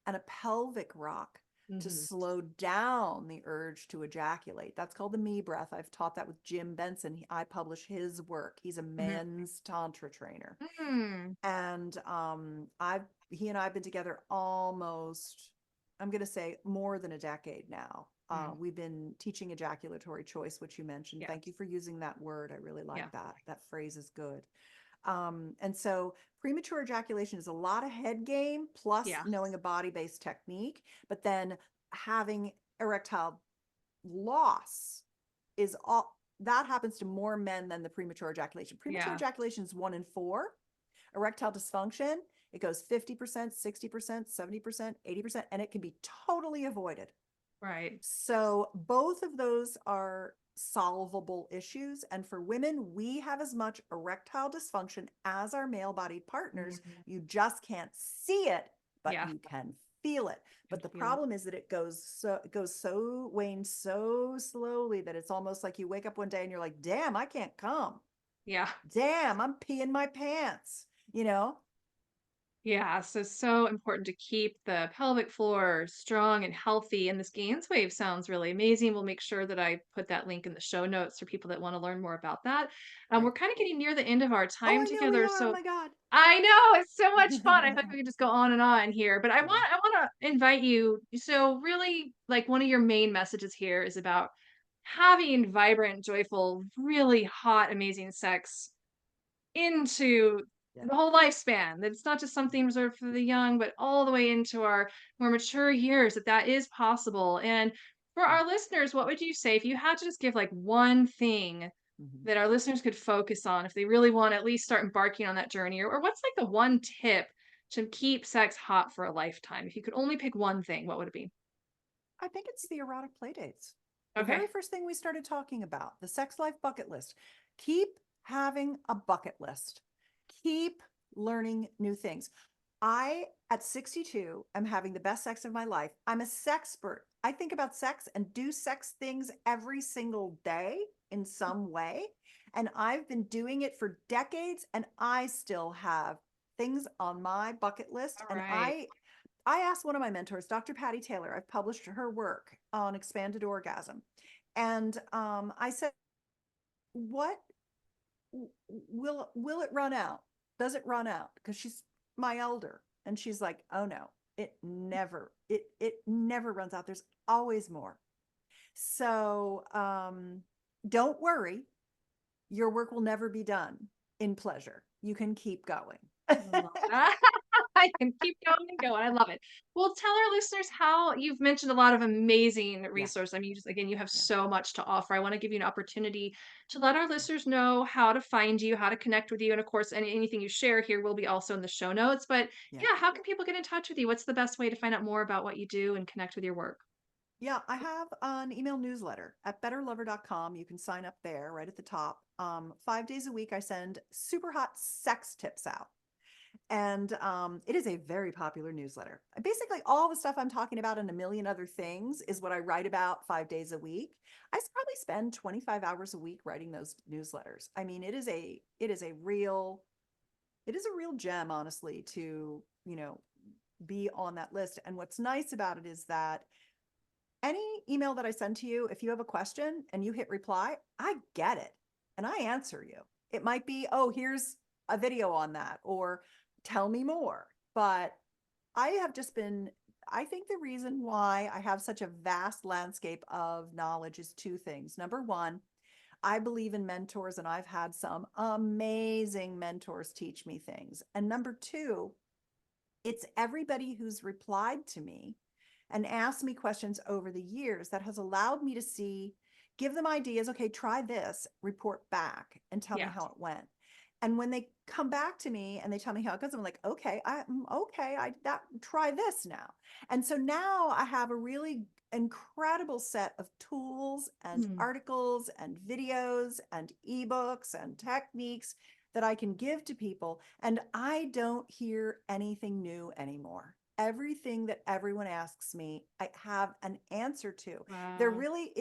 and a pelvic rock to slow down the urge to ejaculate. That's called the me breath. I've taught that with Jim Benson. I publish his work. He's a men's tantra trainer. And he and I have been together almost, I'm going to say, more than a decade now. We've been teaching ejaculatory choice, which you mentioned. Yes. Thank you for using that word. I really like that. That phrase is good. And so premature ejaculation is a lot of head game, plus knowing a body-based technique, but then having erectile loss is all that happens to more men than the premature ejaculation. Premature ejaculation is 1 in 4. Erectile dysfunction, it goes 50%, 60%, 70%, 80%, and it can be totally avoided. Right. So both of those are solvable issues. And for women, we have as much erectile dysfunction as our male-bodied partners. You just can't see it, but you can feel it. But the problem is that it wanes so slowly that it's almost like you wake up one day and you're like, damn, I can't come. Yeah. Damn, I'm peeing my pants, Yeah, so important to keep the pelvic floor strong and healthy. And this Gaines wave sounds really amazing. We'll make sure that I put that link in the show notes for people that want to learn more about that. We're kind of getting near the end of our time together. Oh my God. I know, it's so much fun. I thought we could just go on and on here, but I want to invite you. So really, like, one of your main messages here is about having vibrant, joyful, really hot, amazing sex into the whole lifespan. That it's not just something reserved for the young, but all the way into our more mature years, that is possible. And for our listeners, what would you say if you had to just give like one thing that our listeners could focus on if they really want to at least start embarking on that journey? Or what's like the one tip to keep sex hot for a lifetime? If you could only pick one thing, what would it be? I think it's the erotic play dates. The very first thing we started talking about, the sex life bucket list. Keep having a bucket list. Keep learning new things. I, at 62, am having the best sex of my life. I'm a sexpert. I think about sex and do sex things every single day in some way. And I've been doing it for decades, and I still have things on my bucket list. And I asked one of my mentors, Dr. Patty Taylor, I've published her work on expanded orgasm. And I said, what will it run out? Does it run out? Because she's my elder. And she's like, oh no, it never runs out. There's always more. So don't worry. Your work will never be done in pleasure. You can keep going. I can keep going and going. I love it. Well, tell our listeners how you've mentioned a lot of amazing resources. I mean, you have so much to offer. I want to give you an opportunity to let our listeners know how to find you, how to connect with you. And of course, anything you share here will be also in the show notes. But yeah, how can people get in touch with you? What's the best way to find out more about what you do and connect with your work? Yeah, I have an email newsletter at betterlover.com. You can sign up there right at the top. 5 days a week, I send super hot sex tips out. And it is a very popular newsletter. Basically, all the stuff I'm talking about and a million other things is what I write about 5 days a week. I probably spend 25 hours a week writing those newsletters. I mean, it is a real gem, honestly, to, be on that list. And what's nice about it is that any email that I send to you, if you have a question and you hit reply, I get it and I answer you. It might be, oh, here's a video on that, or tell me more. But I think the reason why I have such a vast landscape of knowledge is 2 things. Number one, I believe in mentors, and I've had some amazing mentors teach me things. And number 2, it's everybody who's replied to me and asked me questions over the years that has allowed me to give them ideas. Okay, try this, report back and tell me how it went. And when they come back to me and they tell me how it goes, I'm like, okay, try this now. And so now I have a really incredible set of tools and articles and videos and ebooks and techniques that I can give to people. And I don't hear anything new anymore. Everything that everyone asks me, I have an answer to. Wow. They're really,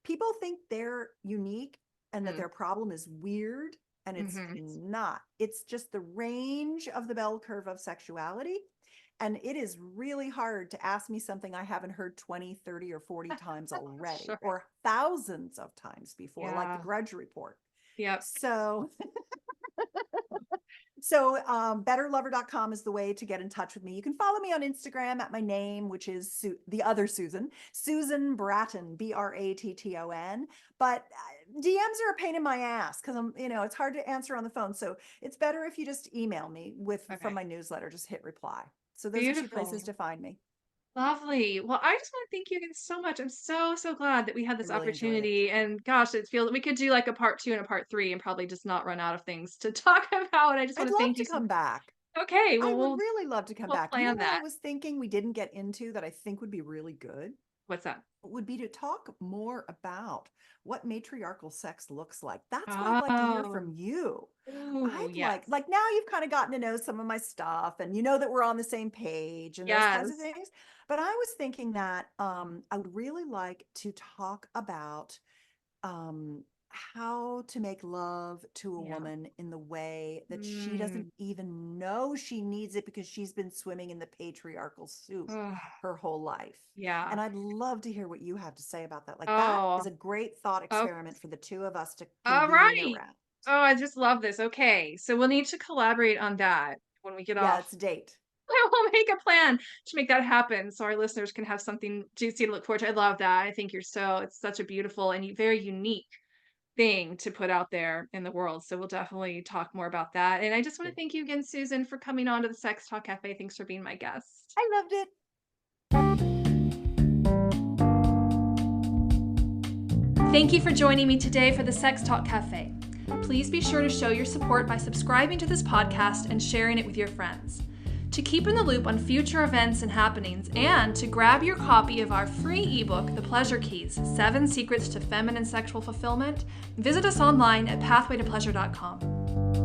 people think they're unique and that their problem is weird. And it's not. It's just the range of the bell curve of sexuality. And it is really hard to ask me something I haven't heard 20, 30, or 40 times already, or thousands of times before, like the Grudge Report. Yep. So betterlover.com is the way to get in touch with me. You can follow me on Instagram at my name, which is the other Susan Bratton, Bratton. But DMs are a pain in my ass because it's hard to answer on the phone. So it's better if you just email me from my newsletter, just hit reply. So those are 2 places to find me. Lovely. Well, I just want to thank you again so much. I'm so glad that we had this opportunity. And gosh, it feels we could do like a part 2 and a part 3 and probably just not run out of things to talk about. I just want to thank you. I'd love to come back. Okay. Well, I would really love to come back. You know what that. I was thinking we didn't get into that I think would be really good? What's that? Would be to talk more about what matriarchal sex looks like. That's what I'd like to hear from you. Like now you've kind of gotten to know some of my stuff and you know that we're on the same page and those kinds of things. But I was thinking that I would really like to talk about how to make love to a woman in the way that she doesn't even know she needs it because she's been swimming in the patriarchal soup her whole life. Yeah. And I'd love to hear what you have to say about that. Like that is a great thought experiment for the 2 of us to convene around. Oh, I just love this. Okay. So we'll need to collaborate on that when we get off. Yeah, it's a date. We'll make a plan to make that happen so our listeners can have something juicy to look forward to. I love that. I think it's such a beautiful and very unique thing to put out there in the world. So we'll definitely talk more about that. And I just want to thank you again, Susan, for coming on to the Sex Talk Cafe. Thanks for being my guest. I loved it. Thank you for joining me today for the Sex Talk Cafe. Please be sure to show your support by subscribing to this podcast and sharing it with your friends. To keep in the loop on future events and happenings, and to grab your copy of our free ebook, The Pleasure Keys, 7 Secrets to Feminine Sexual Fulfillment, visit us online at pathwaytopleasure.com.